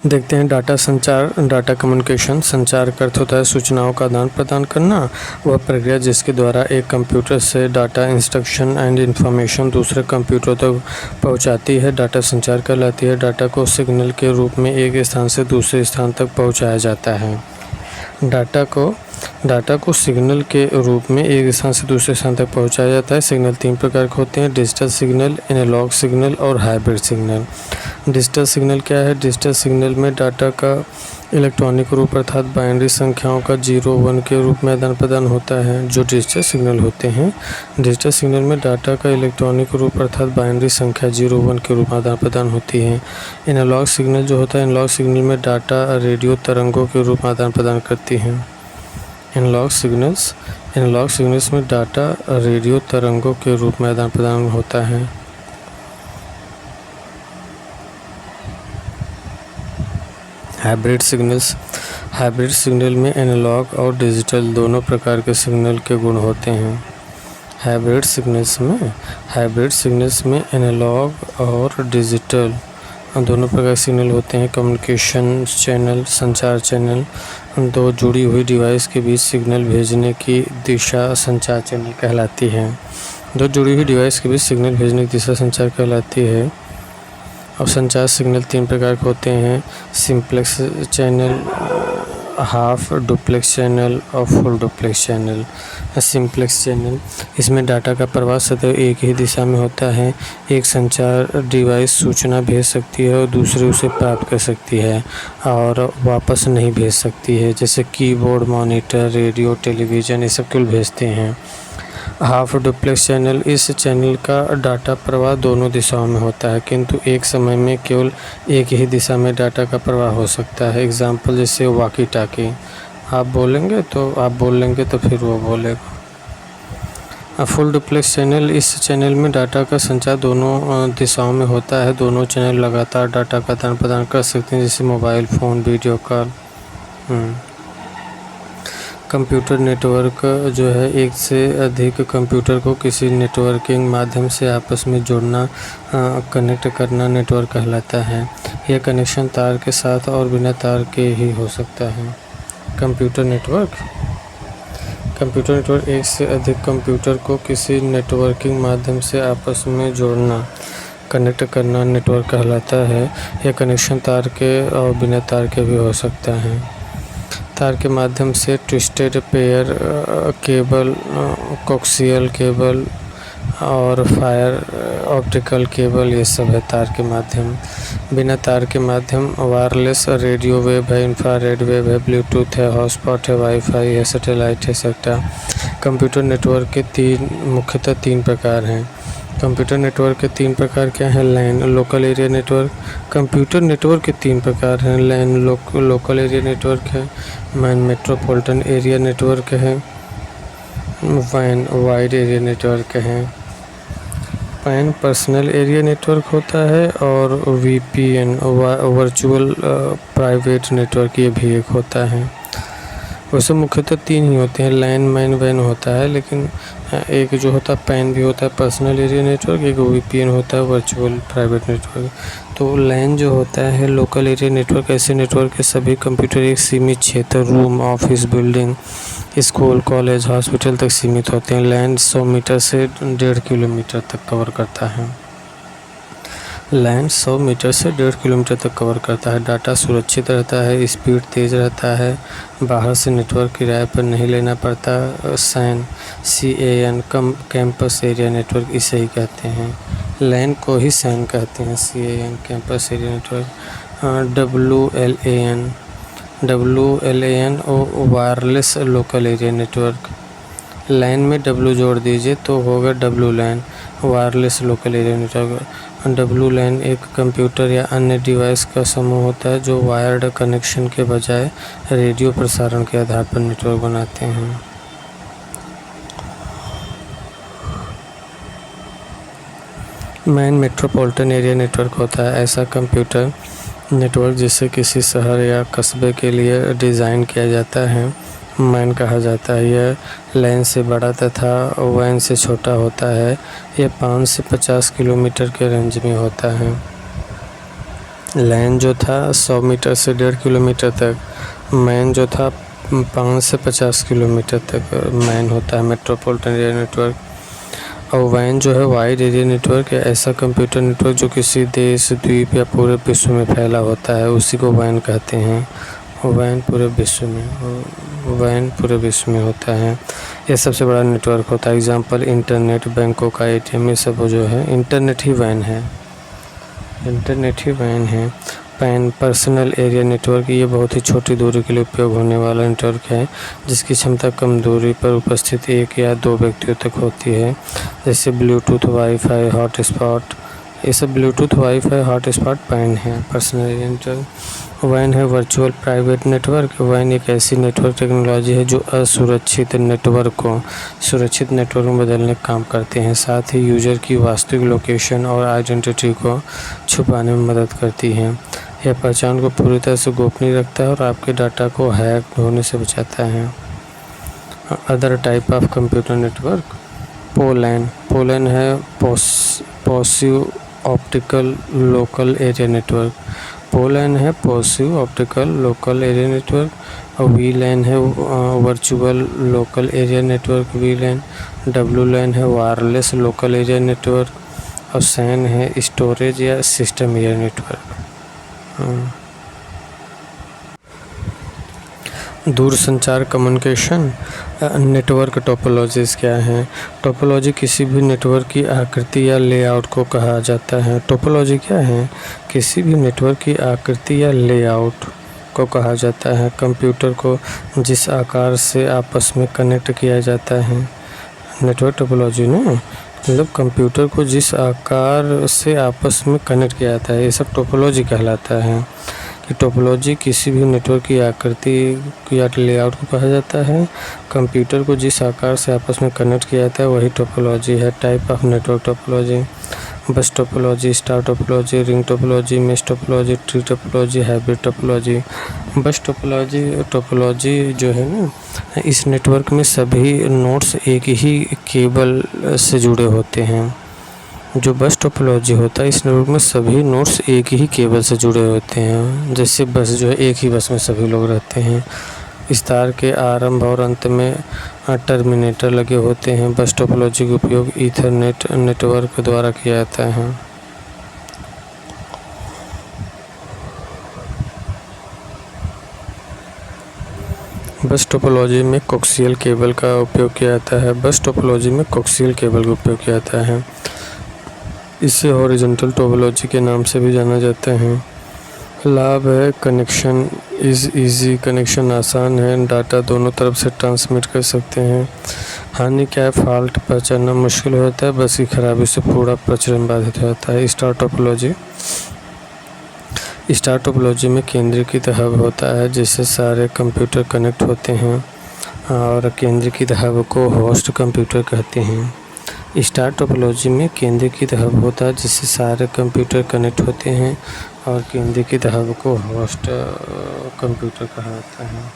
देखते हैं डाटा संचार। डाटा कम्युनिकेशन संचार का अर्थ होता है सूचनाओं का आदान प्रदान करना। वह प्रक्रिया जिसके द्वारा एक कंप्यूटर से डाटा, इंस्ट्रक्शन एंड इंफॉर्मेशन दूसरे कंप्यूटर तक पहुंचाती है, डाटा संचार कहलाती है। डाटा को सिग्नल के रूप में एक स्थान से दूसरे स्थान तक पहुंचाया जाता है। डाटा को सिग्नल के रूप में एक स्थान से दूसरे स्थान तक पहुंचाया जाता है। सिग्नल 3 प्रकार के होते हैं: डिजिटल सिग्नल, एनालॉग सिग्नल और हाइब्रिड सिग्नल। डिजिटल सिग्नल क्या है? डिजिटल सिग्नल में डाटा का इलेक्ट्रॉनिक रूप अर्थात बाइनरी संख्याओं का 0-1 के रूप में आदान प्रदान होता है, जो डिजिटल सिग्नल होते हैं। डिजिटल सिग्नल में डाटा का इलेक्ट्रॉनिक रूप अर्थात बाइनरी संख्या 0-1 के रूप में आदान प्रदान होती है। एनालॉग सिग्नल जो होता है, एनालॉग सिग्नल में डाटा रेडियो तरंगों के रूप में आदान प्रदान करती है। एनालॉग सिग्नल्स में डाटा रेडियो तरंगों के रूप में आदान प्रदान होता है। हाइब्रिड सिग्नल में एनालॉग और डिजिटल दोनों प्रकार के सिग्नल के गुण होते हैं। हाइब्रिड सिग्नल्स में एनालॉग और डिजिटल दोनों प्रकार के सिग्नल होते हैं। कम्युनिकेशन चैनल, संचार चैनल, दो जुड़ी हुई डिवाइस के बीच सिग्नल भेजने की दिशा संचार चैनल कहलाती है। दो जुड़ी हुई डिवाइस के बीच सिग्नल भेजने की दिशा संचार कहलाती है। और संचार सिग्नल 3 प्रकार के होते हैं: simplex channel, half duplex channel और full duplex channel. Simplex channel, इसमें डाटा का प्रवाह सदैव एक ही दिशा में होता है। एक संचार डिवाइस सूचना भेज सकती है और दूसरी उसे प्राप्त कर सकती है और वापस नहीं भेज सकती है, जैसे कीबोर्ड, मॉनिटर, रेडियो, टेलीविज़न, ये सब केवल भेजते हैं। हाफ डुप्लेक्स चैनल, इस चैनल का डाटा प्रवाह दोनों दिशाओं में होता है, किंतु एक समय में केवल एक ही दिशा में डाटा का प्रवाह हो सकता है। एग्जाम्पल जैसे वॉकी टॉकी, आप बोलेंगे तो फिर वो बोलेगा। फुल डुप्लेक्स चैनल, इस चैनल में डाटा का संचार दोनों दिशाओं में होता है। दोनों चैनल लगातार डाटा का आदान प्रदान कर सकते हैं, जैसे mobile phone, video call. Computer network जो है, एक से अधिक कंप्यूटर को किसी नेटवर्किंग माध्यम से आपस में जोड़ना, कनेक्ट करना नेटवर्क कहलाता है। यह कनेक्शन तार के साथ और बिना तार के ही हो सकता है। कंप्यूटर नेटवर्क एक से अधिक कंप्यूटर को किसी नेटवर्किंग माध्यम से आपस में जोड़ना, कनेक्ट करना नेटवर्क कहलाता है। यह कनेक्शन तार के और बिना तार के भी हो सकता है। तार के माध्यम से ट्विस्टेड पेयर केबल, कोक्सियल केबल और फायर ऑप्टिकल केबल, ये सब है तार के माध्यम। बिना तार के माध्यम वायरलेस रेडियो वेव है, इंफ्रारेड वेव है, ब्लूटूथ है, हॉटस्पॉट है, वाईफाई है, सैटेलाइट है, सेक्टा। कंप्यूटर नेटवर्क के मुख्यतः 3 प्रकार हैं। कंप्यूटर नेटवर्क के 3 प्रकार क्या हैं? LAN, local area network. Computer network के 3 प्रकार हैं: लैन लोकल एरिया नेटवर्क है, मैन मेट्रोपॉलिटन एरिया नेटवर्क है, वैन वाइड एरिया नेटवर्क है। पैन पर्सनल एरिया नेटवर्क होता है और VPN वर्चुअल प्राइवेट नेटवर्क, ये भी एक होता है। वैसे मुख्यतः 3 ही होते हैं, लैन, मैन, वैन होता है, लेकिन एक जो होता है पैन भी होता है, पर्सनल एरिया नेटवर्क। एक VPN होता है, वर्चुअल प्राइवेट नेटवर्क। तो लैन जो होता है, लोकल एरिया नेटवर्क, ऐसे नेटवर्क के सभी कंप्यूटर एक सीमित क्षेत्र, room, office, building, school, college, hospital तक सीमित होते हैं। लैन 100 मीटर से 1.5 किलोमीटर तक कवर करता है। लैन 100 मीटर से 1.5 किलोमीटर तक कवर करता है। डाटा सुरक्षित रहता है, स्पीड तेज़ रहता है, बाहर से नेटवर्क किराए पर नहीं लेना पड़ता। CAN कैंपस एरिया नेटवर्क, इसे ही कहते हैं। लैन को ही सैन कहते हैं, CAN campus area network. WLAN और वायरलेस लोकल एरिया नेटवर्क। लैन में W जोड़ दीजिए तो होगा WLAN, wireless local area network. WLAN एक कंप्यूटर या अन्य डिवाइस का समूह होता है जो वायर्ड कनेक्शन के बजाय रेडियो प्रसारण के आधार पर नेटवर्क बनाते हैं। मैन मेट्रोपॉलिटन एरिया नेटवर्क होता है ऐसा कंप्यूटर नेटवर्क जिसे किसी शहर या कस्बे के लिए डिज़ाइन किया जाता है, मैन कहा जाता है। यह लैन से बड़ा तथा वैन से छोटा होता है। यह 5 से 50 किलोमीटर के रेंज में होता है। लैन जो था 100 मीटर से 1.5 किलोमीटर तक, मैन जो था 5 से 50 किलोमीटर तक मैन होता है, मेट्रोपॉलिटन एरिया नेटवर्क। और वैन जो है वाइड एरिया नेटवर्क या ऐसा कंप्यूटर नेटवर्क जो किसी देश, द्वीप या पूरे विश्व में फैला होता है, उसी को वैन कहते हैं। वैन पूरे विश्व में होता है। ये सबसे बड़ा नेटवर्क होता है। एग्जांपल इंटरनेट, बैंकों का ATM, ये सब जो है इंटरनेट ही वैन है। पैन पर्सनल एरिया नेटवर्क, ये बहुत ही छोटी दूरी के लिए उपयोग होने वाला नेटवर्क है, जिसकी क्षमता कम दूरी पर उपस्थित 1 या 2 व्यक्तियों तक होती है, जैसे ब्लूटूथ, वाईफाई, हॉटस्पॉट। ये सब ब्लूटूथ, वाईफाई, हॉटस्पॉट पैन है। Personal area network. वैन है वर्चुअल प्राइवेट नेटवर्क। वैन एक ऐसी नेटवर्क टेक्नोलॉजी है जो असुरक्षित नेटवर्क को सुरक्षित नेटवर्क में बदलने का काम करते हैं, साथ ही यूजर की वास्तविक लोकेशन और आइडेंटिटी को छुपाने में मदद करती है। यह पहचान को पूरी तरह से गोपनीय रखता है और आपके डाटा को हैक होने से बचाता है। Other type of computer network, POLAN है passive optical local area network. POLAN है passive optical local area network. और वीलैन है virtual local area network VLAN. WLAN है वायरलेस लोकल एरिया नेटवर्क। और SAN है स्टोरेज या सिस्टम एरिया नेटवर्क। दूरसंचार communication network topologies क्या हैं? टोपोलॉजी किसी भी नेटवर्क की आकृति या लेआउट को कहा जाता है। टोपोलॉजी क्या है? किसी भी नेटवर्क की आकृति या लेआउट को कहा जाता है। कंप्यूटर को जिस आकार से आपस में कनेक्ट किया जाता है, नेटवर्क टोपोलॉजी ना, मतलब कंप्यूटर को जिस आकार से आपस में कनेक्ट किया जाता है, ये सब टोपोलॉजी कहलाता है। कि टोपोलॉजी किसी भी नेटवर्क की आकृति या लेआउट को कहा जाता है। कंप्यूटर को जिस आकार से आपस में कनेक्ट किया जाता है वही टोपोलॉजी है। टाइप ऑफ नेटवर्क टोपोलॉजी, बस topology, star topology, ring topology, mesh topology, tree topology, hybrid topology. बस टोपोलॉजी जो है ना, इस नेटवर्क में सभी नोड्स एक ही केबल से जुड़े होते हैं। जो बस टोपोलॉजी होता है, इस नेटवर्क में सभी नोड्स एक ही केबल से जुड़े होते हैं। जैसे बस जो है एक ही बस में सभी लोग रहते हैं। इस तार के आरंभ और अंत में टर्मिनेटर लगे होते हैं। बस टोपोलॉजी का उपयोग ईथरनेट नेटवर्क द्वारा किया जाता है। बस टोपोलॉजी में कोक्सियल केबल का उपयोग किया जाता है। बस टोपोलॉजी में कोक्सियल केबल का उपयोग किया जाता है। इसे हॉरिजॉन्टल टोपोलॉजी के नाम से भी जाना जाता है। लाभ है कनेक्शन इज़ ईजी, कनेक्शन आसान है, डाटा दोनों तरफ से ट्रांसमिट कर सकते हैं। हानि क्या है? फॉल्ट पहचानना मुश्किल होता है, बस की खराबी से पूरा प्रचलन बाधित हो जाता है। स्टार टोपोलॉजी में केंद्रीकृत हब होता है जिससे सारे कंप्यूटर कनेक्ट होते हैं, और केंद्रीकृत हब को होस्ट कंप्यूटर कहते हैं। स्टार टोपोलॉजी में केंद्रीकृत हब होता है जिससे सारे कंप्यूटर कनेक्ट होते हैं, और केंद्रीकृत हब को होस्ट कंप्यूटर कहा जाता है।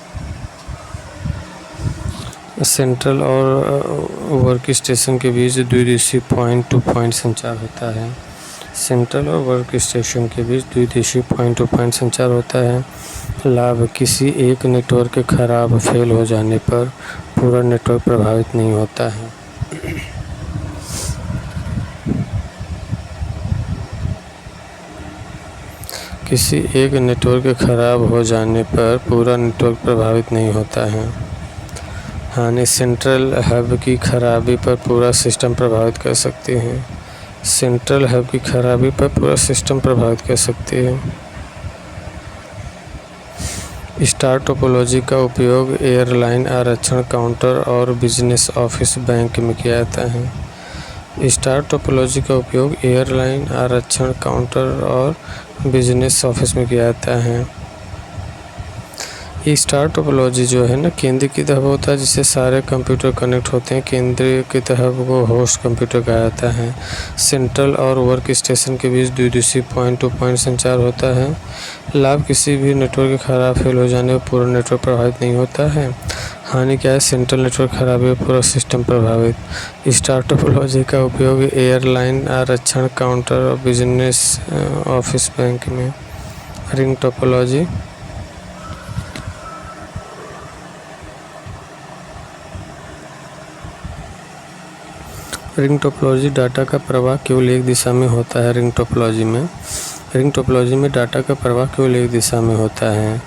सेंट्रल और वर्क स्टेशन के बीच द्विदिशीय पॉइंट टू पॉइंट संचार होता है। सेंट्रल और वर्क स्टेशन के बीच द्विदिशीय पॉइंट टू पॉइंट संचार होता है। लाभ, किसी एक नेटवर्क के खराब फेल हो जाने पर पूरा नेटवर्क प्रभावित नहीं होता है। किसी एक नेटवर्क के खराब हो जाने पर पूरा नेटवर्क प्रभावित नहीं होता है। हानि, सेंट्रल हब की खराबी पर पूरा सिस्टम प्रभावित कर सकती है। सेंट्रल हब की खराबी पर पूरा सिस्टम प्रभावित कर सकती है। स्टार टोपोलॉजी का उपयोग एयरलाइन आरक्षण काउंटर और बिजनेस ऑफिस बैंक में किया जाता है। स्टार टोपोलॉजी का उपयोग एयरलाइन आरक्षण काउंटर और बिजनेस ऑफिस में किया जाता है। ये स्टार टोपोलॉजी जो है ना, केंद्रीकृत हब होता है जिससे सारे कंप्यूटर कनेक्ट होते हैं। केंद्रीकृत हब को होस्ट कंप्यूटर कहा जाता है। सेंट्रल और वर्क स्टेशन के बीच द्विदिशीय पॉइंट टू पॉइंट संचार होता है। लाभ, किसी भी नेटवर्क के खराब फेल हो जाने पर पूरा नेटवर्क प्रभावित नहीं होता है। हानि क्या है? सेंट्रल नेटवर्क खराब है, पूरा सिस्टम प्रभावित। स्टार टोपोलॉजी का उपयोग एयरलाइन आरक्षण काउंटर और बिजनेस ऑफिस बैंक में ring topology. Ring topology data का प्रवाह केवल एक दिशा में होता है। रिंग टोपोलॉजी में डाटा का प्रवाह केवल एक दिशा में होता है।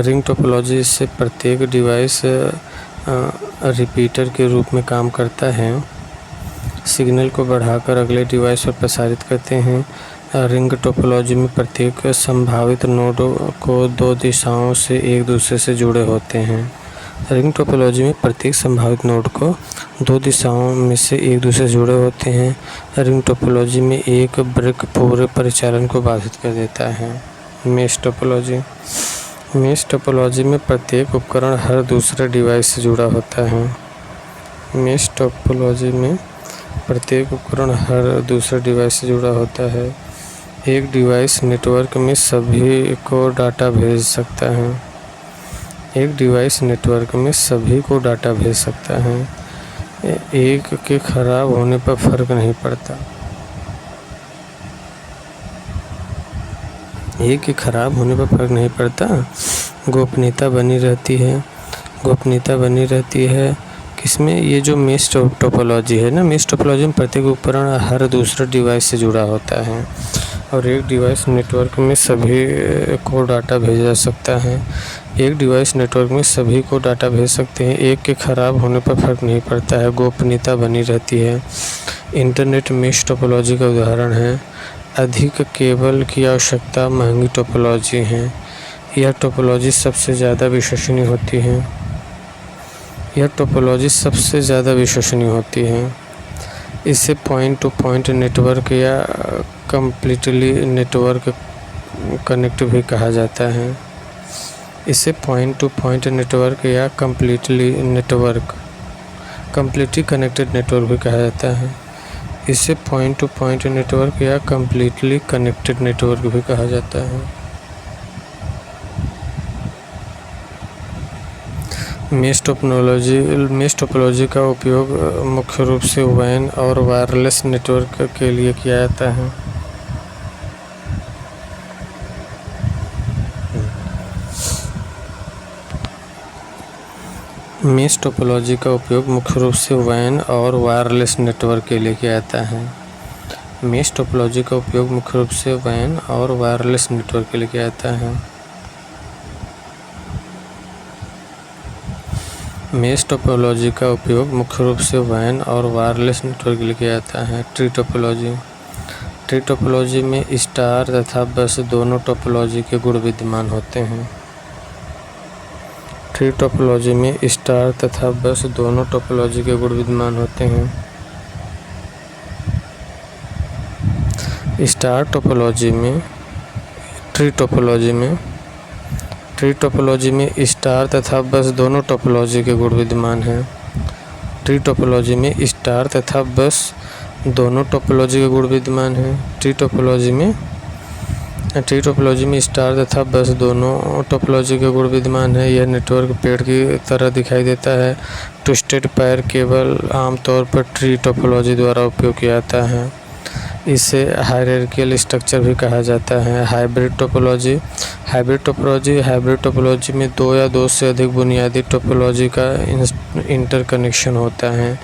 रिंग टोपोलॉजी से प्रत्येक डिवाइस रिपीटर के रूप में काम करता है, सिग्नल को बढ़ाकर अगले डिवाइस पर प्रसारित करते हैं। रिंग टोपोलॉजी में प्रत्येक संभावित नोड को दो दिशाओं से एक दूसरे से जुड़े होते हैं। रिंग टोपोलॉजी में प्रत्येक संभावित नोड को दो दिशाओं में से एक दूसरे से जुड़े होते हैं। रिंग टोपोलॉजी में एक ब्रेक पूरे परिचालन को बाधित कर देता है। मेश टोपोलॉजी में प्रत्येक उपकरण हर दूसरे डिवाइस से जुड़ा होता है। मेश टोपोलॉजी में प्रत्येक उपकरण हर दूसरे डिवाइस से जुड़ा होता है। एक डिवाइस नेटवर्क में सभी को डाटा भेज सकता है। एक के खराब होने पर फर्क नहीं पड़ता। गोपनीयता बनी रहती है। किसमें? ये जो मेश टोपोलॉजी है ना, मेश टोपोलॉजी में प्रत्येक उपकरण हर दूसरे डिवाइस से जुड़ा होता है और एक डिवाइस नेटवर्क में सभी को डाटा भेजा सकता है। एक के खराब होने पर फर्क नहीं पड़ता है। गोपनीयता बनी रहती है। इंटरनेट मेश टोपोलॉजी का उदाहरण है। अधिक केबल की आवश्यकता महंगी टोपोलॉजी है। यह टोपोलॉजी सबसे ज़्यादा विश्वसनीय होती है। इसे पॉइंट टू पॉइंट नेटवर्क या कम्प्लीटली नेटवर्क कनेक्ट भी कहा जाता है। कम्प्लीटली कनेक्टेड नेटवर्क भी कहा जाता है। इसे पॉइंट टू पॉइंट नेटवर्क या कम्प्लीटली कनेक्टेड नेटवर्क भी कहा जाता है। मेश टोपोलॉजी का उपयोग मुख्य रूप से वैन और वायरलेस नेटवर्क के लिए किया जाता है। मेश टोपोलॉजी का उपयोग मुख्य रूप से वैन और वायरलेस नेटवर्क के लिए किया जाता है। मेश टोपोलॉजी का उपयोग मुख्य रूप से वैन और वायरलेस नेटवर्क के लिए किया जाता है। मेश टोपोलॉजी का उपयोग मुख्य रूप से वैन और वायरलेस नेटवर्क के लिए किया जाता है। ट्री टोपोलॉजी में स्टार तथा बस दोनों टोपोलॉजी के गुण विद्यमान होते हैं। ट्री टोपोलॉजी में स्टार तथा बस दोनों टोपोलॉजी के गुण विद्यमान होते हैं। ट्री टोपोलॉजी में स्टार तथा बस दोनों टोपोलॉजी के गुण विद्यमान हैं। ट्री टोपोलॉजी में स्टार तथा बस दोनों टोपोलॉजी के गुण विद्यमान हैं। ट्री टोपोलॉजी में स्टार तथा बस दोनों टोपोलॉजी के गुण विद्यमान है। यह नेटवर्क पेड़ की तरह दिखाई देता है। ट्विस्टेड पैर केबल आमतौर पर ट्री टोपोलॉजी द्वारा उपयोग किया जाता है। इसे हायरार्किकल स्ट्रक्चर भी कहा जाता है। हाइब्रिड टोपोलॉजी में दो या दो से अधिक बुनियादी टोपोलॉजी का इंटरकनेक्शन होता है,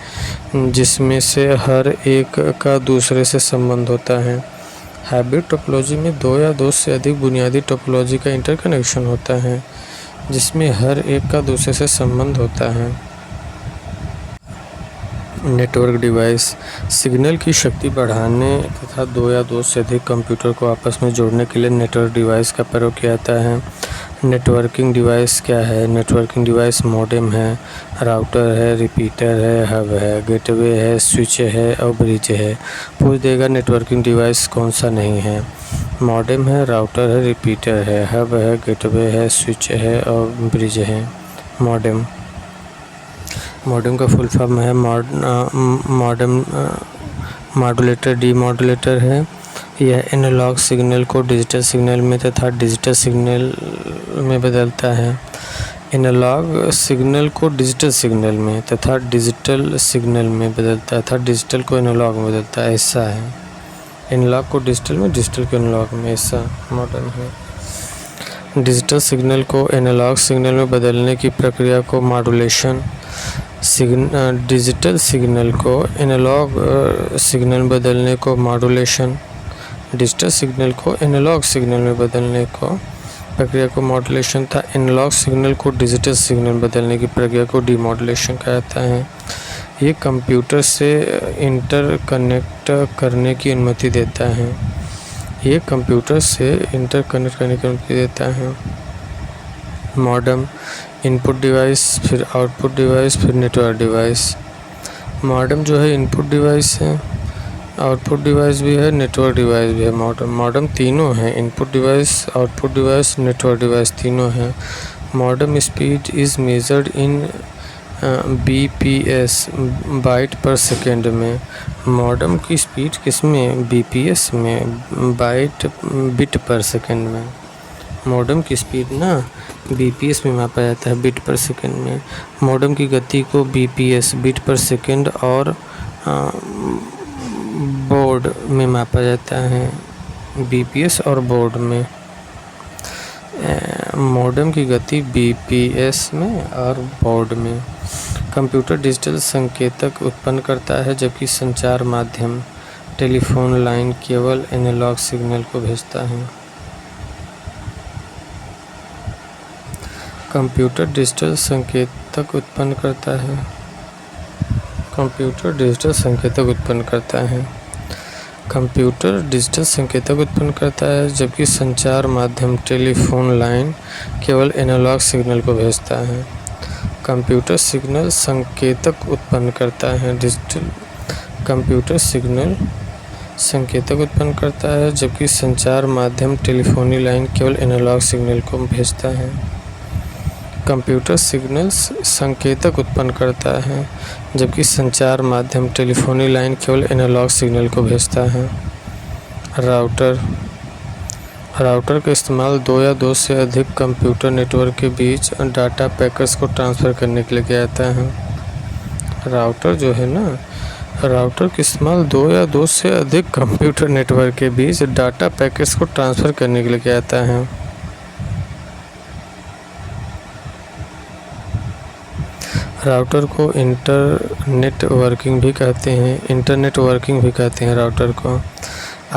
जिसमें से हर एक का दूसरे से संबंध होता है। हाइब्रिड टोपोलॉजी में दो या दो से अधिक बुनियादी टोपोलॉजी का इंटरकनेक्शन होता है, जिसमें हर एक का दूसरे से संबंध होता है। नेटवर्क डिवाइस सिग्नल की शक्ति बढ़ाने तथा दो या दो से अधिक कंप्यूटर को आपस में जोड़ने के लिए नेटवर्क डिवाइस का प्रयोग किया जाता है। नेटवर्किंग डिवाइस क्या है? नेटवर्किंग डिवाइस मॉडेम है, राउटर है, रिपीटर है, हब है, गेटवे है, स्विच है और ब्रिज है। पूछ देगा नेटवर्किंग डिवाइस कौन सा नहीं है? मॉडेम है, राउटर है, रिपीटर है, हब है, गेटवे है, स्विच है और ब्रिज है। मॉडेम का फुल फॉर्म है मॉडेम मॉड्यूलेटर डीमॉड्यूलेटर है। यह एनालॉग सिग्नल को डिजिटल सिग्नल में तथा डिजिटल सिग्नल में बदलता है। एनालॉग सिग्नल को डिजिटल सिग्नल में तथा डिजिटल सिग्नल में बदलता है तथा डिजिटल को एनालॉग में बदलता है। ऐसा है एनालॉग को डिजिटल में, डिजिटल को एनालॉग में, ऐसा मॉडर्न है। डिजिटल सिग्नल को एनालॉग सिग्नल में बदलने की प्रक्रिया को मॉड्यूलेशन, डिजिटल सिग्नल को एनालॉग सिग्नल में बदलने को मॉड्यूलेशन, डिजिटल सिग्नल को एनालॉग सिग्नल में बदलने को प्रक्रिया को मॉड्यूलेशन था। एनालॉग सिग्नल को डिजिटल सिग्नल में बदलने की प्रक्रिया को डीमॉड्यूलेशन कहा जाता है। ये कंप्यूटर से इंटरकनेक्ट करने की अनुमति देता है। ये कंप्यूटर से इंटरकनेक्ट करने की अनुमति देता है। मॉडेम, इनपुट डिवाइस, फिर आउटपुट डिवाइस, फिर नेटवर्क डिवाइस। मॉडेम जो है इनपुट डिवाइस है, आउटपुट डिवाइस भी है, नेटवर्क डिवाइस भी है। मॉडेम तीनों हैं, input device, output device, network device तीनों हैं। Modem speed is measured in BPS, byte per second में। मॉडेम की स्पीड किस में? BPS में, बिट पर सेकेंड में। मॉडेम की स्पीड ना BPS में मापा जाता है, बिट पर सेकेंड में। मॉडेम की गति को BPS, बिट पर सेकेंड, और बोर्ड में मापा जाता है, BPS और बोर्ड में। मॉडेम की गति BPS में और बोर्ड में। कंप्यूटर डिजिटल संकेतक उत्पन्न करता है, जबकि संचार माध्यम टेलीफोन लाइन केवल एनालॉग सिग्नल को भेजता है। कंप्यूटर डिजिटल संकेतक उत्पन्न करता है। कंप्यूटर डिजिटल संकेतक उत्पन्न करता है। कंप्यूटर डिजिटल संकेतक उत्पन्न करता है, जबकि संचार माध्यम टेलीफोन लाइन केवल एनालॉग सिग्नल को भेजता है। कंप्यूटर सिग्नल संकेतक उत्पन्न करता है। डिजिटल कंप्यूटर सिग्नल संकेतक उत्पन्न करता है, जबकि संचार माध्यम टेलीफोनी लाइन केवल एनालॉग सिग्नल को भेजता है। कंप्यूटर सिग्नल संकेतक उत्पन्न करता है, जबकि संचार माध्यम टेलीफोनी लाइन केवल एनालॉग सिग्नल को भेजता है। राउटर का इस्तेमाल दो या दो से अधिक कंप्यूटर नेटवर्क के बीच डाटा पैकेट्स को ट्रांसफ़र करने के लिए किया जाता है। राउटर जो है ना, राउटर का इस्तेमाल दो या दो से अधिक कंप्यूटर नेटवर्क के बीच डाटा पैकेट्स को ट्रांसफ़र करने के लिए किया जाता है। राउटर को इंटरनेट वर्किंग भी कहते हैं। राउटर को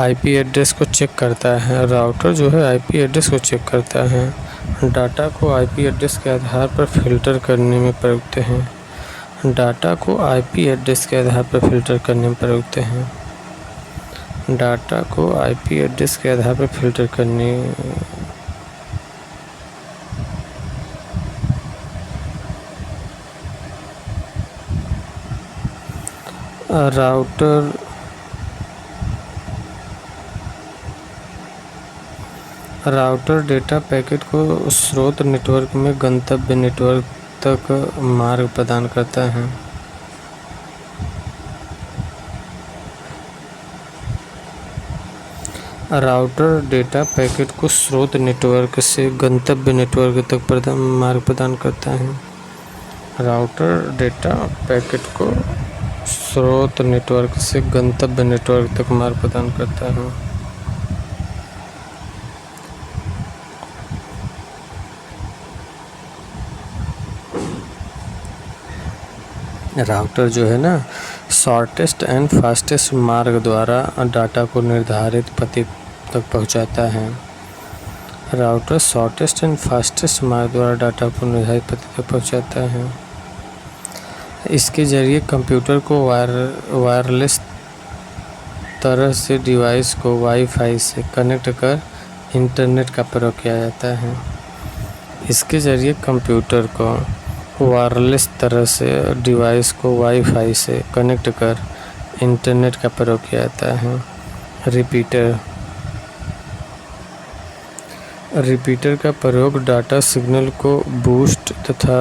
IP एड्रेस को चेक करता है। राउटर जो है IP एड्रेस को चेक करता है। डाटा को IP एड्रेस के आधार पर फ़िल्टर करने में प्रयुक्त हैं। डाटा को IP एड्रेस के आधार पर फ़िल्टर करने में प्रयुक्त हैं। डाटा को IP एड्रेस के आधार पर फ़िल्टर करने राउटर डेटा पैकेट को स्रोत नेटवर्क में गंतव्य नेटवर्क तक मार्ग प्रदान करता है। राउटर डेटा पैकेट को स्रोत नेटवर्क से गंतव्य नेटवर्क तक मार्ग प्रदान करता है। राउटर डेटा पैकेट को स्रोत नेटवर्क से गंतव्य नेटवर्क तक मार्ग प्रदान करता है। राउटर जो है ना, शॉर्टेस्ट एंड फास्टेस्ट मार्ग द्वारा डाटा को निर्धारित पते तक पहुंचाता है। राउटर शॉर्टेस्ट एंड फास्टेस्ट मार्ग द्वारा डाटा को निर्धारित पते तक पहुंचाता है। इसके ज़रिए कंप्यूटर को वायरलेस तरह से डिवाइस को वाईफाई से कनेक्ट कर इंटरनेट का प्रयोग किया जाता है। इसके ज़रिए कंप्यूटर को वायरलेस तरह से डिवाइस को वाईफाई से कनेक्ट कर इंटरनेट का प्रयोग किया जाता है। रिपीटर का प्रयोग डाटा सिग्नल को बूस्ट तथा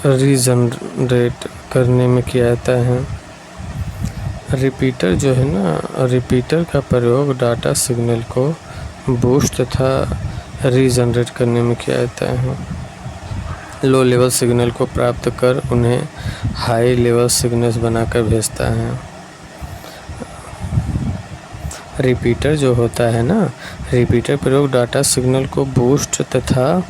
रीजनरेट करने में किया जाता है। रिपीटर जो है ना, रिपीटर का प्रयोग डाटा सिग्नल को बूस्ट तथा रीजनरेट करने में किया जाता है। लो लेवल सिग्नल को प्राप्त कर उन्हें हाई लेवल सिग्नल्स बनाकर भेजता है। रिपीटर जो होता है ना, रिपीटर प्रयोग डाटा सिग्नल को बूस्ट तथा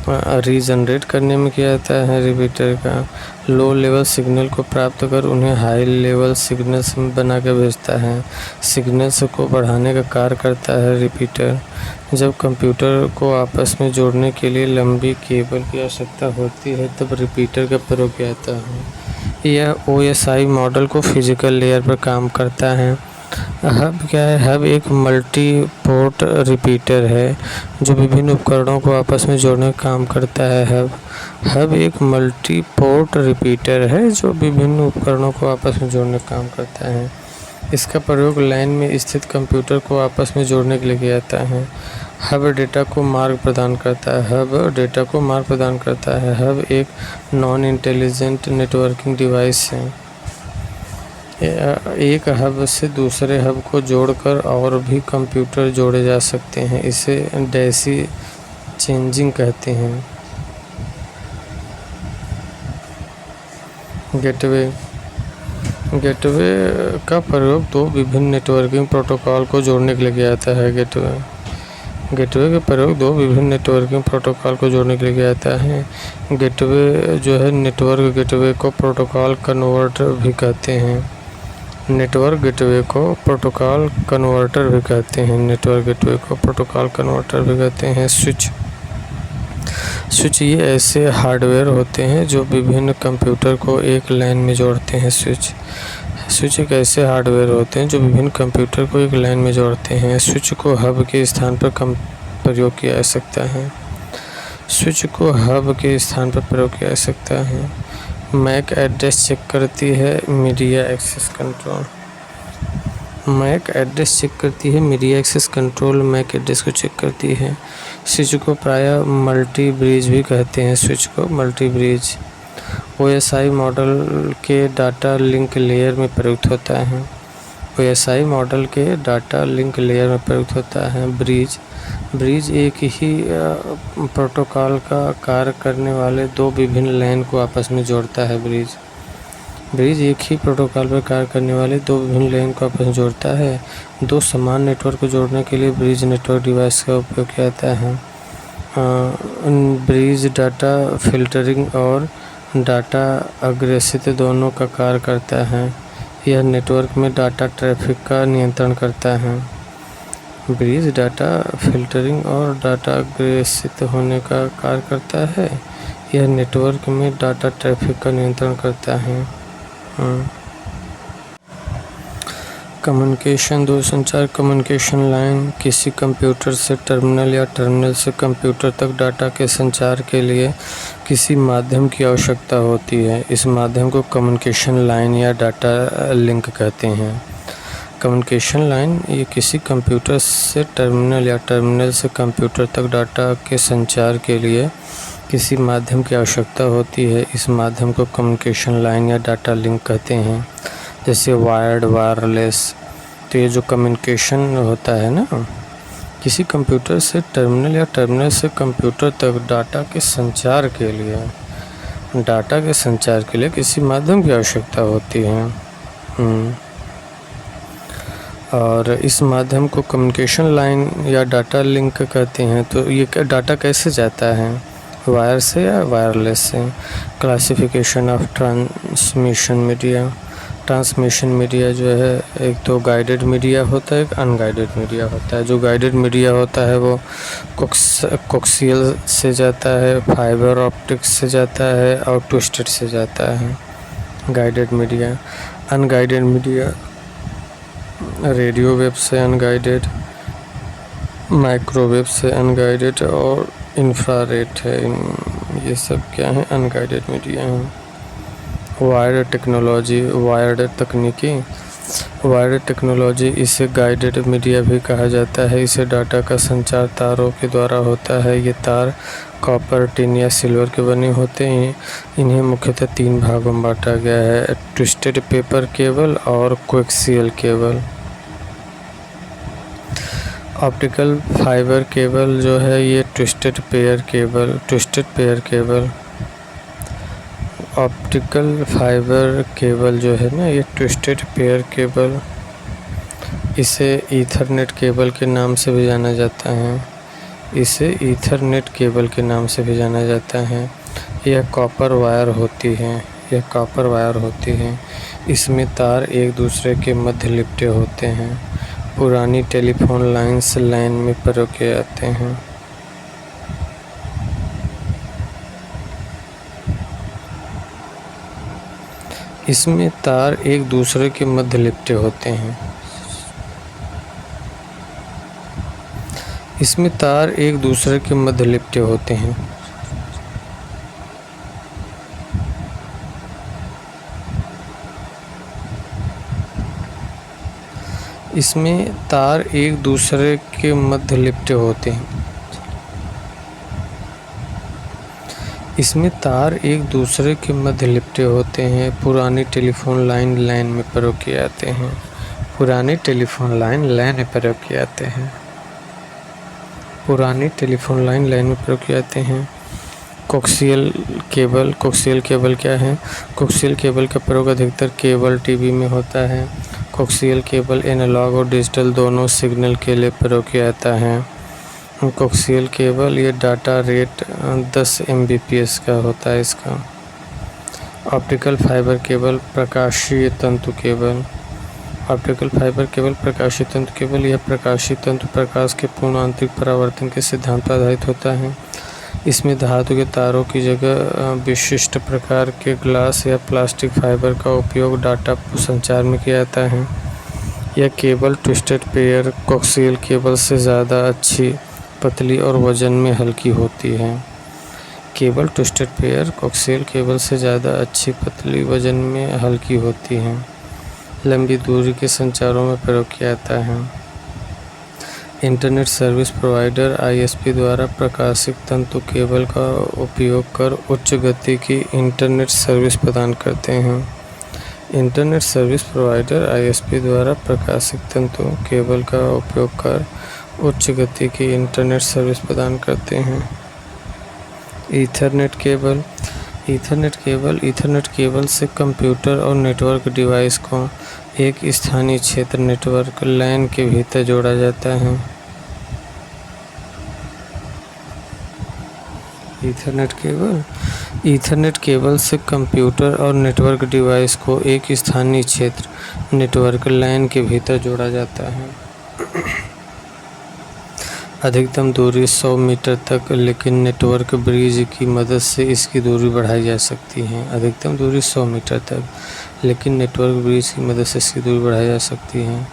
रीजनरेट करने में किया जाता है। रिपीटर का लो लेवल सिग्नल को प्राप्त कर उन्हें हाई लेवल सिग्नल्स में बना के भेजता है। सिग्नल्स को बढ़ाने का कार्य करता है रिपीटर। जब कंप्यूटर को आपस में जोड़ने के लिए लंबी केबल की आवश्यकता होती है तब रिपीटर का प्रयोग किया जाता है। यह OSI मॉडल को फिजिकल लेयर पर काम करता है। हब क्या है? हब एक मल्टी पोर्ट रिपीटर है जो विभिन्न उपकरणों को आपस में जोड़ने का काम करता है। हब एक मल्टी पोर्ट रिपीटर है जो विभिन्न उपकरणों को आपस में जोड़ने का काम करता है। इसका प्रयोग लाइन में स्थित कंप्यूटर को आपस में जोड़ने के लिए किया जाता है। हब डेटा को मार्ग प्रदान करता है। हब एक नॉन इंटेलिजेंट नेटवर्किंग डिवाइस है। एक हब से दूसरे हब को जोड़कर और भी कंप्यूटर जोड़े जा सकते हैं। इसे डेसी चेंजिंग कहते हैं। गेटवे का प्रयोग दो विभिन्न नेटवर्किंग प्रोटोकॉल को जोड़ने के लिए किया जाता है। गेटवे का प्रयोग दो विभिन्न नेटवर्किंग प्रोटोकॉल को जोड़ने के लिए किया जाता है। गेटवे जो है नेटवर्क गेटवे को प्रोटोकॉल कन्वर्टर भी कहते हैं। नेटवर्क गेटवे को प्रोटोकॉल कन्वर्टर भी कहते हैं। स्विच ये ऐसे हार्डवेयर होते हैं जो विभिन्न कंप्यूटर को एक लाइन में जोड़ते हैं। स्विच एक ऐसे हार्डवेयर होते हैं जो विभिन्न कंप्यूटर को एक लाइन में जोड़ते हैं। स्विच को हब के स्थान पर प्रयोग किया जा सकता है। मैक एड्रेस चेक करती है media access control MAC address को चेक करती है। स्विच को प्रायः मल्टी ब्रिज भी कहते हैं। OSI मॉडल के डाटा लिंक लेयर में प्रयुक्त होता है। ब्रिज एक ही प्रोटोकॉल का कार्य करने वाले दो विभिन्न लाइन को आपस में जोड़ता है। ब्रिज एक ही प्रोटोकॉल पर कार्य करने वाले दो विभिन्न लाइन को आपस में जोड़ता है। दो समान नेटवर्क को जोड़ने के लिए ब्रिज नेटवर्क डिवाइस का उपयोग किया जाता है। ब्रिज डाटा फिल्टरिंग और डाटा अग्रेषित दोनों का कार्य करता है। यह नेटवर्क में डाटा ट्रैफिक का नियंत्रण करता है। ब्रिज डाटा फिल्टरिंग और डाटा अग्रेषित होने का कार्य करता है। यह नेटवर्क में डाटा ट्रैफिक का नियंत्रण करता है। कम्युनिकेशन दूरसंचार कम्युनिकेशन लाइन किसी कंप्यूटर से टर्मिनल या टर्मिनल से कंप्यूटर तक डाटा के संचार के लिए किसी माध्यम की आवश्यकता होती है। इस माध्यम को कम्युनिकेशन लाइन या डाटा लिंक कहते हैं। कम्युनिकेशन लाइन ये किसी कंप्यूटर से टर्मिनल या टर्मिनल से कंप्यूटर तक डाटा के संचार के लिए किसी माध्यम की आवश्यकता होती है। इस माध्यम को कम्युनिकेशन लाइन या डाटा लिंक कहते हैं। जैसे वायर्ड, वायरलेस। तो ये जो कम्युनिकेशन होता है ना, किसी कंप्यूटर से टर्मिनल या टर्मिनल से कंप्यूटर तक डाटा के संचार के लिए किसी माध्यम की आवश्यकता होती है। और इस माध्यम को कम्युनिकेशन लाइन या डाटा लिंक कहते हैं। तो ये डाटा कैसे जाता है? वायर से या वायरलेस से। क्लासिफिकेशन ऑफ ट्रांसमिशन मीडिया जो है, एक तो गाइडेड मीडिया होता है, एक अनगाइडेड मीडिया होता है। जो गाइडेड मीडिया होता है वो कोक्सियल से जाता है, फाइबर ऑप्टिक्स से जाता है और ट्विस्टेड से जाता है। Guided media. Unguided media radio wave से अनगाइडेड, माइक्रोवेव से अनगाइडेड और इंफ्रारेड है। ये सब क्या है? अनगाइडेड मीडिया हैं। वायर्ड टेक्नोलॉजी इसे गाइडेड मीडिया भी कहा जाता है। इसे डाटा का संचार तारों के द्वारा होता है। ये तार कॉपर, टिन या सिल्वर के बने होते हैं। इन्हें मुख्यतः 3 भागों में बांटा गया है: ट्विस्टेड पेपर केबल और coaxial cable. Optical fibre cable जो है ये twisted pair cable. Optical fibre cable जो है ना, ये ट्विस्टेड पेयर केबल। इसे ईथरनेट केबल के नाम से भी जाना जाता है। इसे ईथरनेट केबल के नाम से भी जाना जाता है। यह कॉपर वायर होती है। इसमें तार एक दूसरे के मध्य लिपटे होते हैं। पुरानी टेलीफोन लाइन्स लाइन में प्रयोग किए जाते हैं। इसमें तार एक दूसरे के मध्य लिपटे होते हैं। इसमें तार एक दूसरे के मध्य लिपटे होते हैं। इसमें तार एक दूसरे के मध्य लिपटे होते हैं। इसमें तार एक दूसरे के मध्य लिपटे होते हैं। पुरानी टेलीफोन लाइन लाइन में प्रयोग किए जाते हैं। पुरानी टेलीफोन लाइन लाइन में प्रयोग किए जाते हैं। पुरानी टेलीफोन लाइन लाइन में प्रयोग किए जाते हैं। कोक्सियल केबल क्या है? कोक्सियल केबल का प्रयोग अधिकतर केबल टीवी में होता है। कोक्सियल केबल एनालॉग और डिजिटल दोनों सिग्नल के लिए प्रयोग किया जाता है। कोक्सियल केबल ये डाटा रेट 10 Mbps का होता है इसका। ऑप्टिकल फाइबर केबल प्रकाशीय तंतु केबल। ऑप्टिकल फाइबर केबल प्रकाशीय तंतु केबल यह प्रकाशीय तंतु प्रकाश के पूर्ण आंतरिक परावर्तन के सिद्धांत पर आधारित होता है। इसमें धातु के तारों की जगह विशिष्ट प्रकार के ग्लास या प्लास्टिक फाइबर का उपयोग डाटा संचार में किया जाता है। यह केबल ट्विस्टेड पेयर कोक्सियल केबल से ज़्यादा अच्छी, पतली और वजन में हल्की होती है। केबल ट्विस्टेड पेयर कोक्सियल केबल से ज़्यादा अच्छी, पतली, वजन में हल्की होती है। लंबी दूरी के संचारों में प्रयोग किया जाता है। इंटरनेट सर्विस प्रोवाइडर ISP द्वारा प्रकाशित तंतु केबल का उपयोग कर उच्च गति की इंटरनेट सर्विस प्रदान करते हैं। इंटरनेट सर्विस प्रोवाइडर ISP द्वारा प्रकाशित तंतु केबल का उपयोग कर उच्च गति की इंटरनेट सर्विस प्रदान करते हैं। ईथरनेट केबल से कंप्यूटर और नेटवर्क डिवाइस को एक स्थानीय क्षेत्र नेटवर्क LAN के भीतर जोड़ा जाता है। ईथरनेट केबल से कंप्यूटर और नेटवर्क डिवाइस को एक स्थानीय क्षेत्र नेटवर्क LAN के भीतर जोड़ा जाता है। अधिकतम दूरी 100 मीटर तक, लेकिन नेटवर्क ब्रिज की मदद से इसकी दूरी बढ़ाई जा सकती है। अधिकतम दूरी 100 मीटर तक, लेकिन नेटवर्क ब्रिज की मदद से इसकी दूरी बढ़ाई जा सकती है।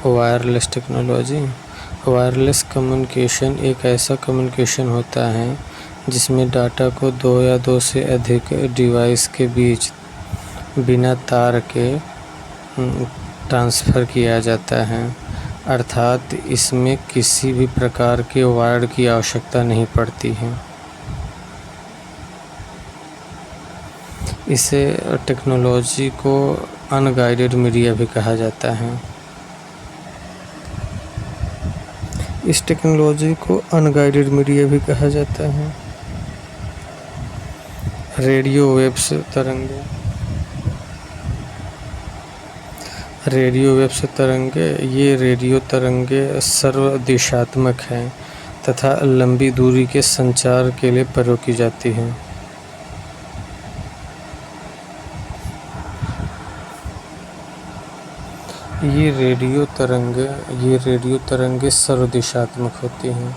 Wireless technology. वायरलेस कम्युनिकेशन एक ऐसा कम्युनिकेशन होता है जिसमें डाटा को दो या दो से अधिक डिवाइस के बीच बिना तार के ट्रांसफ़र किया जाता है, अर्थात इसमें किसी भी प्रकार के वायर की आवश्यकता नहीं पड़ती है। इसे टेक्नोलॉजी को अनगाइडेड मीडिया भी कहा जाता है। इस टेक्नोलॉजी को अनगाइडेड मीडिया भी कहा जाता है। रेडियो वेव्स तरंगे। ये रेडियो तरंगे सर्वदिशात्मक हैं तथा लंबी दूरी के संचार के लिए प्रयोग की जाती हैं। ये रेडियो तरंगे सर्वदिशात्मक होती हैं।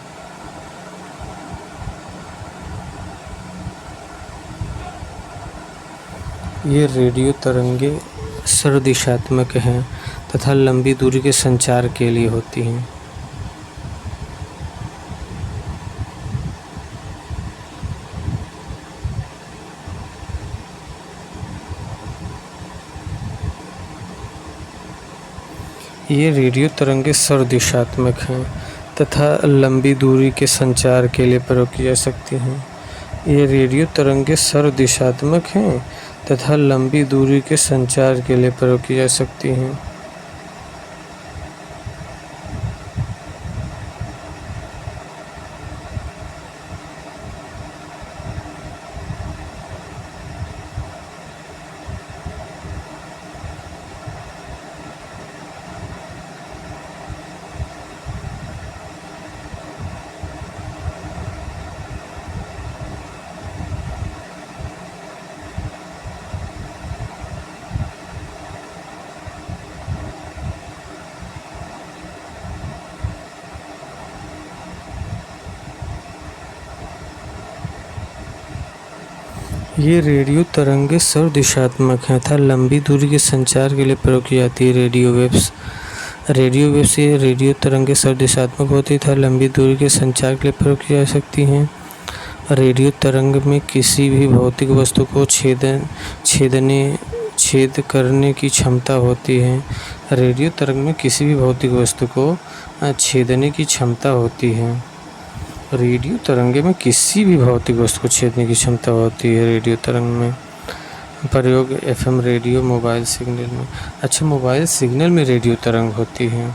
ये रेडियो तरंगे सर्वदिशात्मक हैं तथा लंबी दूरी के संचार के लिए होती हैं। ये रेडियो तरंगे सर्वदिशात्मक हैं तथा लंबी दूरी के संचार के लिए प्रयोग की जा सकती हैं। ये रेडियो तरंगे सर्वदिशात्मक हैं तथा लंबी दूरी के संचार के लिए प्रयोग की जा सकती हैं। ये रेडियो तरंगे सर्वदिशात्मक हैं तथा लंबी दूरी के संचार के लिए प्रयोग की जाती है। रेडियो वेव्स ये रेडियो तरंगे सर्वदिशात्मक होती है तथा लंबी दूरी के संचार के लिए प्रयोग की जा सकती हैं। रेडियो तरंग में किसी भी भौतिक वस्तु को छेद करने की क्षमता होती है। रेडियो तरंग में किसी भी भौतिक वस्तु को छेदने की क्षमता होती है। रेडियो तरंगे में किसी भी भौतिक वस्तु को छेदने की क्षमता होती है। रेडियो तरंग में प्रयोग एफएम रेडियो, मोबाइल सिग्नल में। अच्छा, मोबाइल सिग्नल में रेडियो तरंग होती है।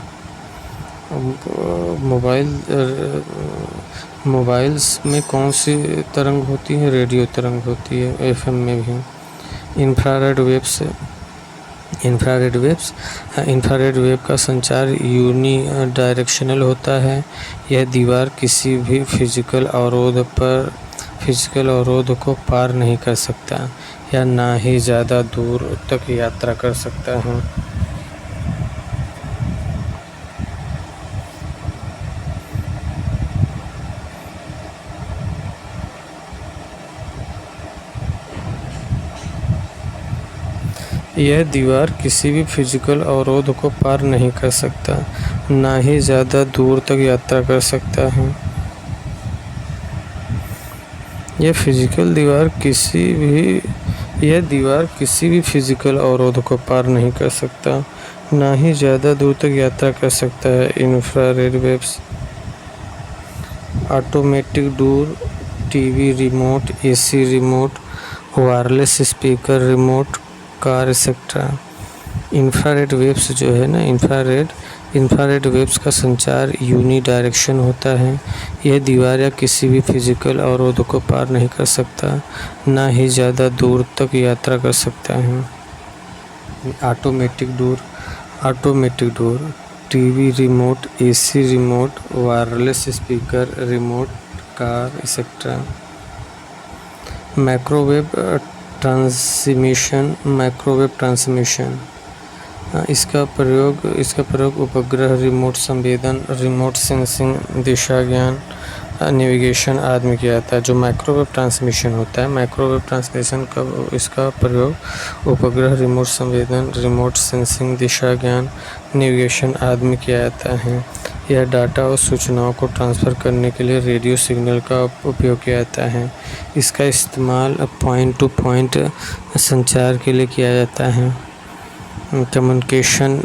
मोबाइल्स में कौन सी तरंग होती है? रेडियो तरंग होती है। एफएम में भी। इंफ्रारेड वेव का संचार यूनी डायरेक्शनल होता है। यह दीवार किसी भी फिजिकल अवरोध को पार नहीं कर सकता या ना ही ज़्यादा दूर तक यात्रा कर सकता है। यह दीवार किसी भी फिजिकल अवरोध को पार नहीं कर सकता, ना ही ज़्यादा दूर तक यात्रा कर सकता है। यह दीवार किसी भी फिजिकल अवरोध को पार नहीं कर सकता, ना ही ज़्यादा दूर तक यात्रा कर सकता है। Infrared waves automatic door, TV remote, AC remote, wireless speaker remote, car etcetera. Infrared waves जो है ना, इंफ्रारेड वेव्स का संचार यूनी डायरेक्शन होता है। यह दीवार या किसी भी फिजिकल अवरोध को पार नहीं कर सकता, ना ही ज़्यादा दूर तक यात्रा कर सकता है। Automatic door, TV remote, AC remote, wireless speaker remote, car etcetera. Microwave transmission इसका प्रयोग उपग्रह, रिमोट संवेदन, रिमोट सेंसिंग, दिशा ज्ञान, नेविगेशन आदि में किया जाता है। जो माइक्रोवेव ट्रांसमिशन होता है, इसका प्रयोग उपग्रह, रिमोट संवेदन, रिमोट सेंसिंग, दिशा ज्ञान, नेविगेशन आदि में किया जाता है। यह डाटा और सूचनाओं को ट्रांसफ़र करने के लिए रेडियो सिग्नल का उपयोग किया जाता है। इसका इस्तेमाल पॉइंट टू पॉइंट संचार के लिए किया जाता है। कम्युनिकेशन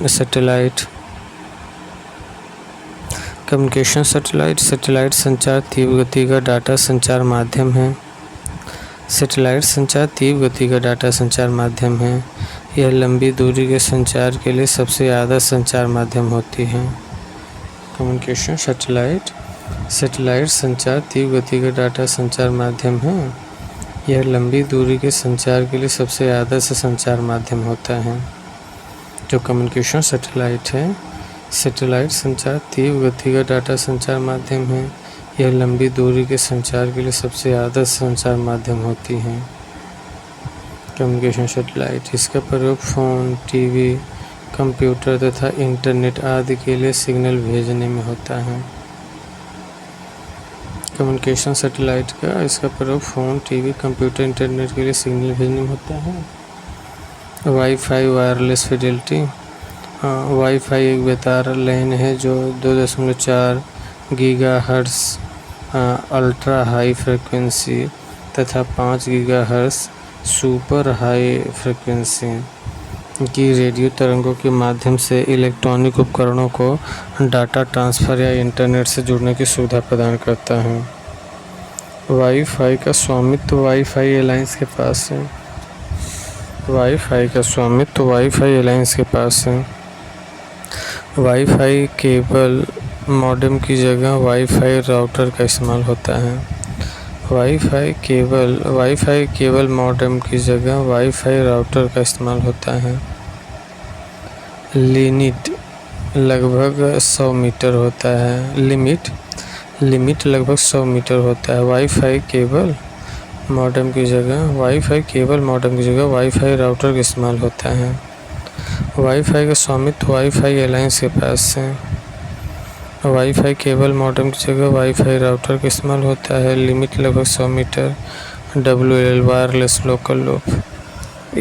सैटेलाइट संचार तीव्र गति का डाटा संचार माध्यम है। यह लंबी दूरी के संचार के लिए सबसे ज़्यादा संचार माध्यम होती है। कम्युनिकेशन सैटेलाइट संचार तीव्र गति का डाटा संचार माध्यम है। यह लंबी दूरी के संचार के लिए सबसे ज़्यादा से संचार माध्यम होता है। जो कम्युनिकेशन सैटेलाइट संचार तीव्र गति का डाटा संचार माध्यम है। यह लंबी दूरी के संचार के लिए सबसे ज़्यादा संचार माध्यम होती है। कम्युनिकेशन सैटेलाइट, इसका प्रयोग फ़ोन, टीवी, कंप्यूटर तथा इंटरनेट आदि के लिए सिग्नल भेजने में होता है। कम्युनिकेशन सैटेलाइट का इसका प्रयोग फ़ोन, टीवी, कंप्यूटर, इंटरनेट के लिए सिग्नल भेजने में होता है। वाईफाई वायरलेस फिडेलिटी, वाईफाई एक बेतार लाइन है जो 2.4 गीगाहर्ट्ज़ अल्ट्रा हाई फ्रिक्वेंसी तथा 5 गीगाहर्ट्ज़ सुपर हाई फ्रिक्वेंसी की रेडियो तरंगों के माध्यम से इलेक्ट्रॉनिक उपकरणों को डाटा ट्रांसफ़र या इंटरनेट से जुड़ने की सुविधा प्रदान करता है। वाईफाई का स्वामित्व वाईफाई एलायंस के पास है। वाईफाई केबल मॉडेम की जगह वाईफाई राउटर का इस्तेमाल होता है। वाईफाई केबल मॉडेम की जगह वाईफाई राउटर का इस्तेमाल होता है। लिमिट लगभग 100 मीटर होता है। लिमिट लगभग 100 मीटर होता है। वाईफाई केबल मॉडेम की जगह वाईफाई राउटर का इस्तेमाल होता है। वाईफाई का स्वामित्व वाईफाई एलायंस के पास है। वाईफाई केबल मॉडेम की जगह वाईफाई राउटर का इस्तेमाल होता है। लिमिट लगभग 100 metre WLL wireless local loop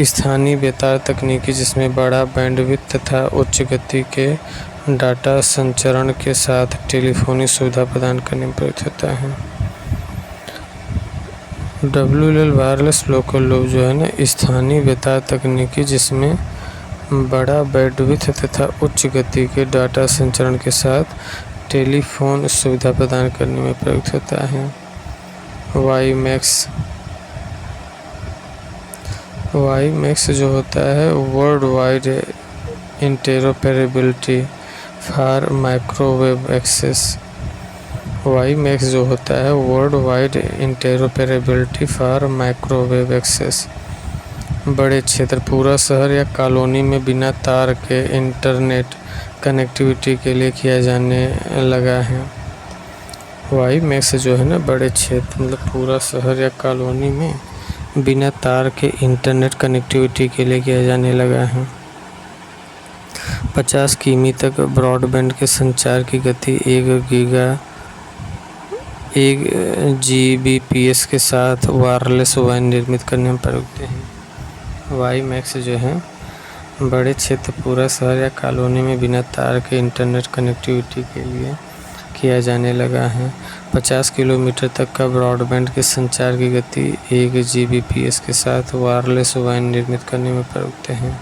स्थानीय बेतार तकनीकी जिसमें बड़ा बैंडविड्थ तथा उच्च गति के डाटा संचरण के साथ टेलीफोनी सुविधा प्रदान करने में प्रयुक्त होता है। WLL वायरलेस लोकल लूप जो है ना, स्थानीय बेतार तकनीकी जिसमें बड़ा बैंडविड्थ तथा उच्च गति के डाटा संचरण के साथ टेलीफोन सुविधा प्रदान करने में प्रयुक्त होता है। वाईमैक्स जो होता है world wide interoperability for microwave access. WiMAX जो होता है world wide interoperability for microwave access बड़े क्षेत्र, पूरा शहर या कॉलोनी में बिना तार के इंटरनेट कनेक्टिविटी के लिए किया जाने लगा है। वाईमैक्स जो है ना, बड़े क्षेत्र मतलब पूरा शहर या कॉलोनी में बिना तार के इंटरनेट कनेक्टिविटी के लिए किया जाने लगा है। 50 किमी तक ब्रॉडबैंड के संचार की गति 1 Gbps के साथ वायरलेस WAN निर्मित करने में प्रयुक्त है। वाईमैक्स जो है बड़े क्षेत्र, पूरा शहर या कॉलोनी में बिना तार के इंटरनेट कनेक्टिविटी के लिए किया जाने लगा है। 50 किलोमीटर तक का ब्रॉडबैंड के संचार की गति 1 Gbps के साथ वायरलेस WAN निर्मित करने में प्रयुक्त है।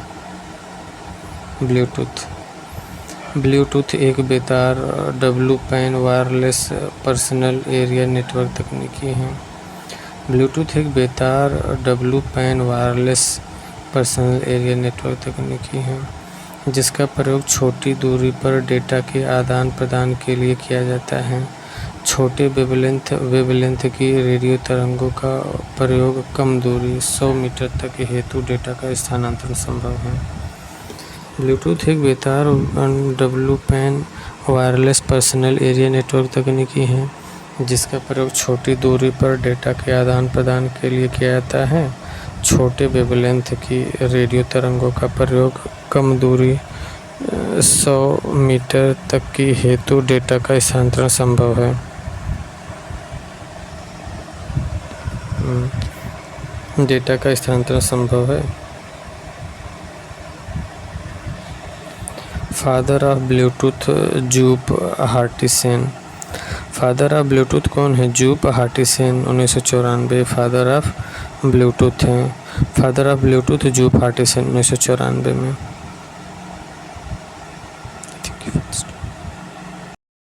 ब्लूटूथ एक बेतार WPAN wireless personal area network तकनीकी है। ब्लूटूथ एक बेतार WPAN wireless personal area network तकनीकी है जिसका प्रयोग छोटी दूरी पर डेटा के आदान प्रदान के लिए किया जाता है। छोटे वेवलेंथ की रेडियो तरंगों का प्रयोग कम दूरी 100 मीटर तक के हेतु डेटा का स्थानांतरण संभव है। ब्लूटूथ एक बेतार WPAN wireless personal area network तकनीकी है जिसका प्रयोग छोटी दूरी पर डेटा के आदान प्रदान के लिए किया जाता है। छोटे वेवलेंथ की रेडियो तरंगों का प्रयोग कम दूरी 100 मीटर तक की हेतु डेटा का स्थानांतरण संभव है। डेटा का स्थानांतरण संभव है। Father of Bluetooth Jaap Haartsen. Father of Bluetooth कौन है? Jaap Haartsen 1994 father of Bluetooth हैं। Father of Bluetooth Jaap Haartsen 1994 में।